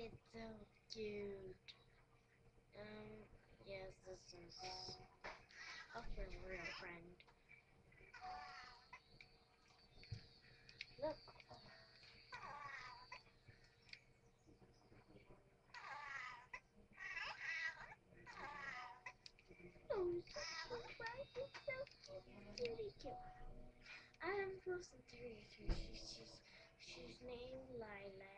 It's so cute. Yes, this is a real friend. Look. Oh, so cute, right? It's so cute. It's really cute. I have a Frozen terrier too. She's named Lilac.